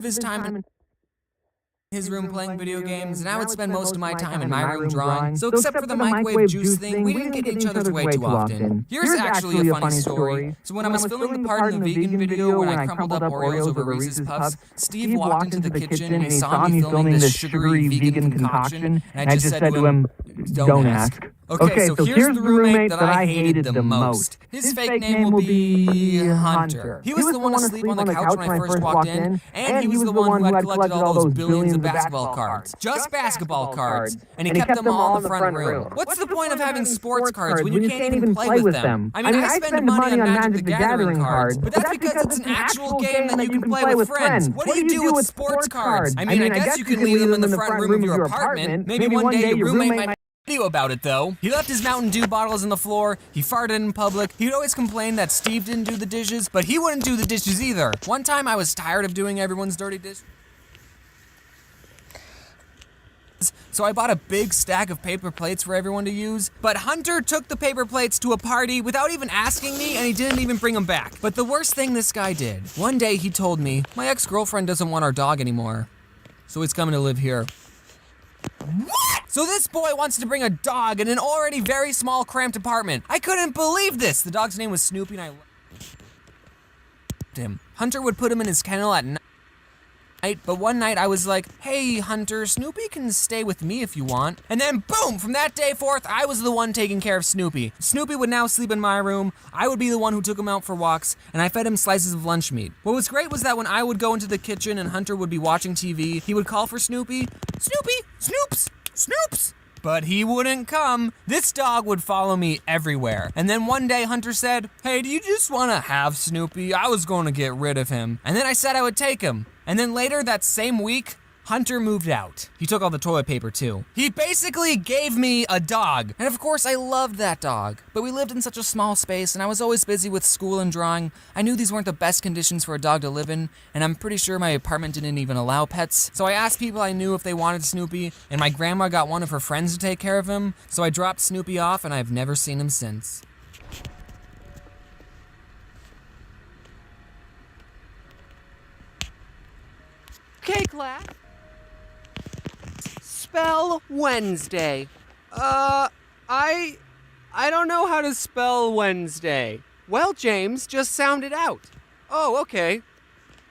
his time in his room playing video games, and I would spend most of my time in my room drawing. So except for the microwave juice thing, we didn't get in each other's way too often. Here's actually a funny story. So when I was filming the part in the vegan video when I crumpled up Oreos over Reese's Puffs, Steve walked into the kitchen and he saw me filming this sugary vegan concoction, and I just said to him, "Don't ask." Okay, so here's the roommate that I hated the most. His fake name will be Hunter. He was the one asleep on the couch when I first walked in, and he was the one who had collected all those billions of basketball cards. Just basketball cards. And he kept them all in the front room. What's the point of having sports cards when you can't even play with them? I mean, I spend money on Magic the Gathering cards, but that's because it's an actual game that you can play with friends. What do you do with sports cards? I mean, I guess you can leave them in the front room of your apartment. Maybe one day your roommate might video about it though. He left his Mountain Dew bottles on the floor, he farted in public, he'd always complain that Steve didn't do the dishes, but he wouldn't do the dishes either. One time I was tired of doing everyone's dirty dishes, so I bought a big stack of paper plates for everyone to use, but Hunter took the paper plates to a party without even asking me, and he didn't even bring them back. But the worst thing this guy did, one day he told me, my ex-girlfriend doesn't want our dog anymore, so he's coming to live here. What? So this boy wants to bring a dog in an already very small, cramped apartment. I couldn't believe this. The dog's name was Snoopy and I loved him. Hunter would put him in his kennel at night, but one night I was like, "Hey Hunter, Snoopy can stay with me if you want." And then boom, from that day forth, I was the one taking care of Snoopy. Snoopy would now sleep in my room, I would be the one who took him out for walks, and I fed him slices of lunch meat. What was great was that when I would go into the kitchen and Hunter would be watching TV, he would call for Snoopy, "Snoopy, Snoops, Snoops!" But he wouldn't come. This dog would follow me everywhere. And then one day Hunter said, "Hey, do you just wanna have Snoopy? I was gonna get rid of him." And then I said I would take him. And then later that same week, Hunter moved out. He took all the toilet paper too. He basically gave me a dog. And of course I loved that dog, but we lived in such a small space and I was always busy with school and drawing. I knew these weren't the best conditions for a dog to live in, and I'm pretty sure my apartment didn't even allow pets. So I asked people I knew if they wanted Snoopy, and my grandma got one of her friends to take care of him. So I dropped Snoopy off and I've never seen him since. Okay, class. Spell Wednesday. I don't know how to spell Wednesday. Well, James, just sound it out. Oh, okay.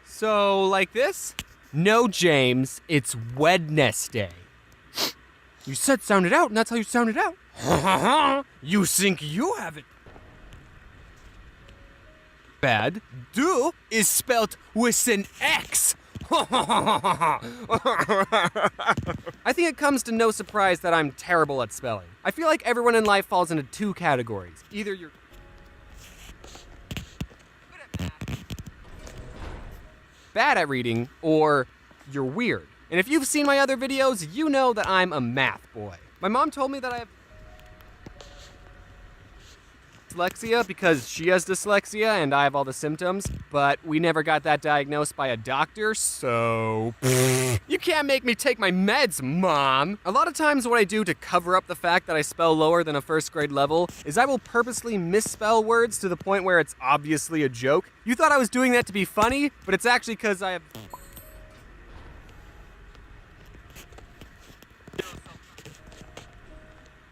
So, like this? No, James, it's Wednesday. You said sound it out, and that's how you sound it out. You think you have it bad. Do is spelt with an X. I think it comes to no surprise that I'm terrible at spelling. I feel like everyone in life falls into two categories. Either you're bad at reading, or you're weird. And if you've seen my other videos, you know that I'm a math boy. My mom told me that I have dyslexia because she has dyslexia and I have all the symptoms, but we never got that diagnosed by a doctor, so you can't make me take my meds, Mom. A lot of times what I do to cover up the fact that I spell lower than a first grade level is I will purposely misspell words to the point where it's obviously a joke. You thought I was doing that to be funny, but it's actually because I have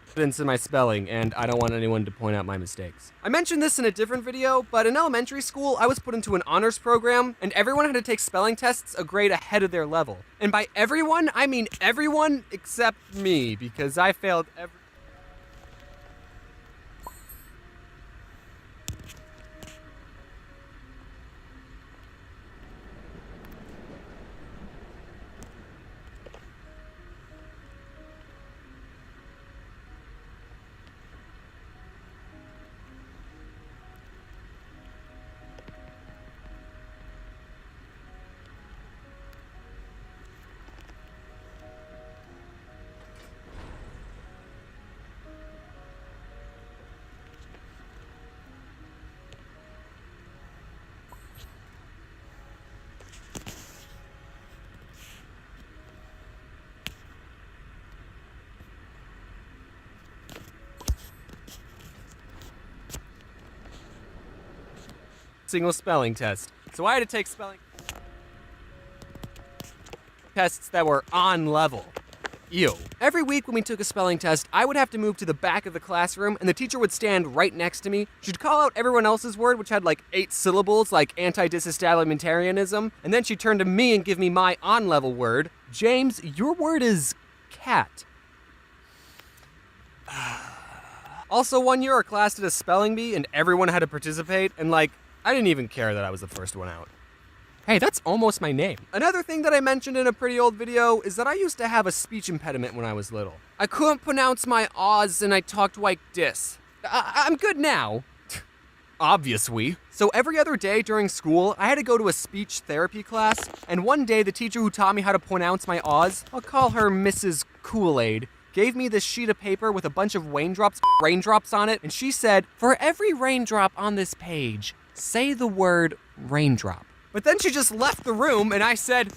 confidence in my spelling, and I don't want anyone to point out my mistakes. I mentioned this in a different video, but in elementary school, I was put into an honors program, and everyone had to take spelling tests a grade ahead of their level. And by everyone, I mean everyone except me, because I failed every... single spelling test. So I had to take spelling. tests that were on level. Ew. Every week when we took a spelling test, I would have to move to the back of the classroom, and the teacher would stand right next to me. She'd call out everyone else's word, which had like 8 syllables, like anti-disestablishmentarianism, and then she'd turn to me and give me my on-level word. James, your word is cat. Also, one year our class did a spelling bee, and everyone had to participate, and I didn't even care that I was the first one out. Hey, that's almost my name. Another thing that I mentioned in a pretty old video is that I used to have a speech impediment when I was little. I couldn't pronounce my O's and I talked like this. I'm good now. Obviously. So every other day during school, I had to go to a speech therapy class, and one day the teacher who taught me how to pronounce my O's, I'll call her Mrs. Kool-Aid, gave me this sheet of paper with a bunch of raindrops on it, and she said, "For every raindrop on this page, say the word raindrop." But then she just left the room, and I said,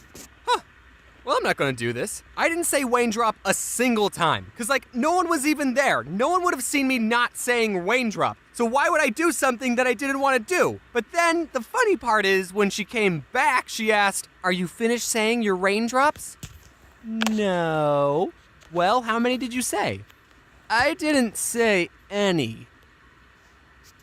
well, I'm not gonna do this. I didn't say raindrop a single time, because no one was even there. No one would have seen me not saying raindrop. So why would I do something that I didn't want to do? But then the funny part is, when she came back, she asked, "Are you finished saying your raindrops?" No. Well, how many did you say? I didn't say any.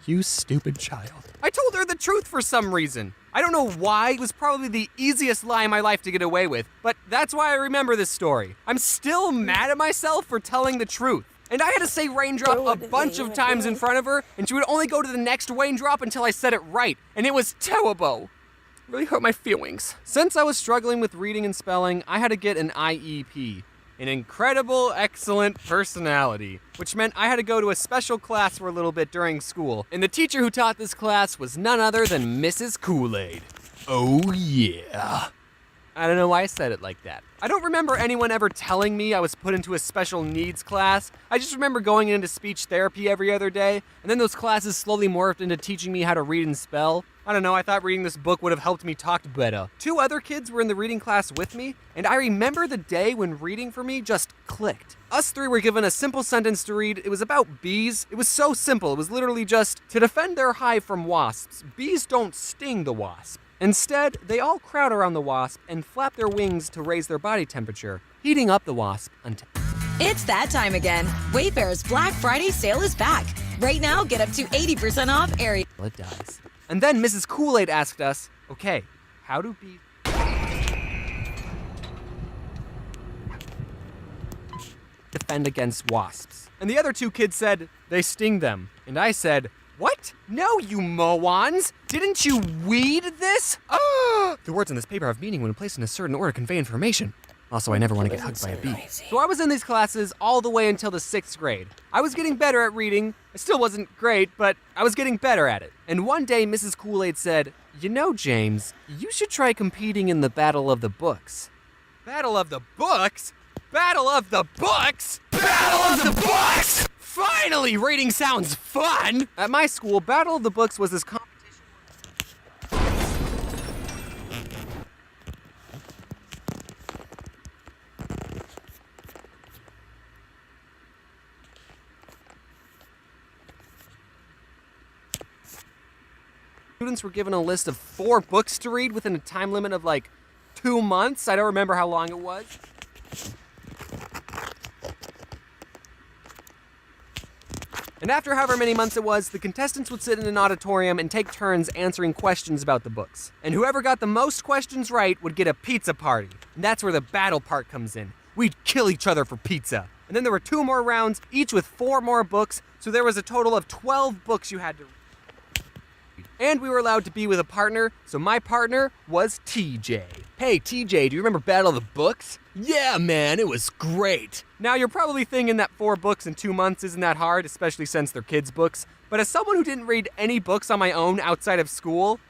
You stupid child. I told her the truth for some reason. I don't know why. It was probably the easiest lie in my life to get away with, but that's why I remember this story. I'm still mad at myself for telling the truth. And I had to say raindrop a bunch of times in front of her, and she would only go to the next raindrop until I said it right, and it was terrible. It really hurt my feelings. Since I was struggling with reading and spelling, I had to get an IEP. An incredible, excellent personality, which meant I had to go to a special class for a little bit during school. And the teacher who taught this class was none other than Mrs. Kool-Aid. Oh yeah. I don't know why I said it like that. I don't remember anyone ever telling me I was put into a special needs class. I just remember going into speech therapy every other day, and then those classes slowly morphed into teaching me how to read and spell. I don't know, I thought reading this book would have helped me talk better. 2 other kids were in the reading class with me, and I remember the day when reading for me just clicked. Us 3 were given a simple sentence to read. It was about bees. It was so simple. It was literally just, to defend their hive from wasps, bees don't sting the wasp. Instead, they all crowd around the wasp and flap their wings to raise their body temperature, heating up the wasp until... It's that time again. Wayfair's Black Friday sale is back. Right now, get up to 80% off area. It dies. And then Mrs. Kool-Aid asked us, okay, how do bees defend against wasps? And the other 2 kids said, they sting them. And I said, what? No, you morons! Didn't you read this? Oh! The words on this paper have meaning when placed in a certain order to convey information. Also, I never want to get hugged by a bee. So I was in these classes all the way until the 6th grade. I was getting better at reading. I still wasn't great, but I was getting better at it. And one day, Mrs. Kool-Aid said, "You know, James, you should try competing in the Battle of the Books." Battle of the Books? Battle of the Books? Battle of the Books! Finally, reading sounds fun! At my school, Battle of the Books was this competition. Students were given a list of 4 books to read within a time limit of 2 months. I don't remember how long it was. And after however many months it was, the contestants would sit in an auditorium and take turns answering questions about the books. And whoever got the most questions right would get a pizza party. And that's where the battle part comes in. We'd kill each other for pizza. And then there were 2 more rounds, each with 4 more books, so there was a total of 12 books you had to read. And we were allowed to be with a partner, so my partner was TJ. Hey TJ, do you remember Battle of the Books? Yeah man, it was great. Now you're probably thinking that 4 books in 2 months isn't that hard, especially since they're kids' books. But as someone who didn't read any books on my own outside of school,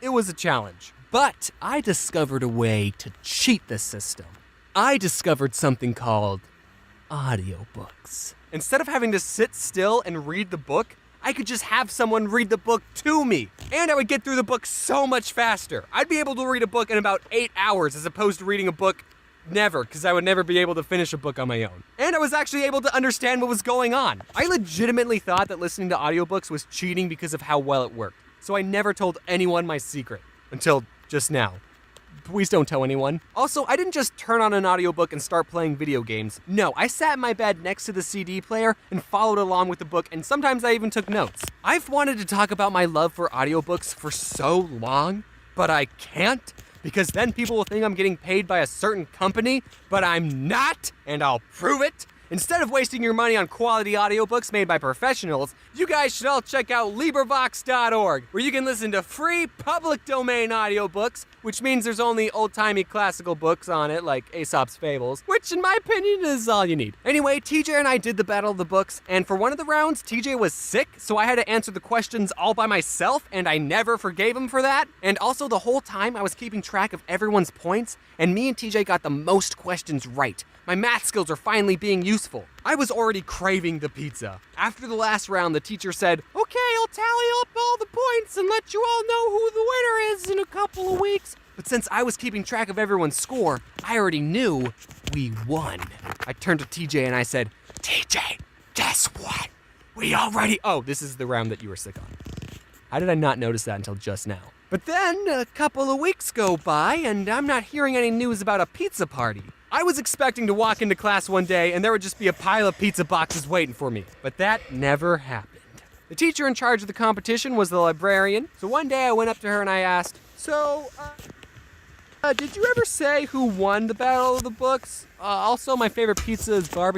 it was a challenge. But I discovered a way to cheat the system. I discovered something called audiobooks. Instead of having to sit still and read the book, I could just have someone read the book to me. And I would get through the book so much faster. I'd be able to read a book in about 8 hours as opposed to reading a book never, because I would never be able to finish a book on my own. And I was actually able to understand what was going on. I legitimately thought that listening to audiobooks was cheating because of how well it worked. So I never told anyone my secret until just now. Please don't tell anyone. Also, I didn't just turn on an audiobook and start playing video games. No, I sat in my bed next to the CD player and followed along with the book, and sometimes I even took notes. I've wanted to talk about my love for audiobooks for so long, but I can't, because then people will think I'm getting paid by a certain company, but I'm not, and I'll prove it. Instead of wasting your money on quality audiobooks made by professionals, you guys should all check out LibriVox.org, where you can listen to free public domain audiobooks, which means there's only old-timey classical books on it, like Aesop's Fables, which in my opinion is all you need. Anyway, TJ and I did the Battle of the Books, and for one of the rounds, TJ was sick, so I had to answer the questions all by myself, and I never forgave him for that. And also, the whole time, I was keeping track of everyone's points, and me and TJ got the most questions right. My math skills are finally being useful. I was already craving the pizza. After the last round, the teacher said, "Okay, I'll tally up all the points and let you all know who the winner is in a couple of weeks." But since I was keeping track of everyone's score, I already knew we won. I turned to TJ and I said, "TJ, guess what? We already..." Oh, this is the round that you were sick on. How did I not notice that until just now? But then a couple of weeks go by and I'm not hearing any news about a pizza party. I was expecting to walk into class one day and there would just be a pile of pizza boxes waiting for me, but that never happened. The teacher in charge of the competition was the librarian, so one day I went up to her and I asked, "So, did you ever say who won the Battle of the Books? Also, my favorite pizza is barbecue."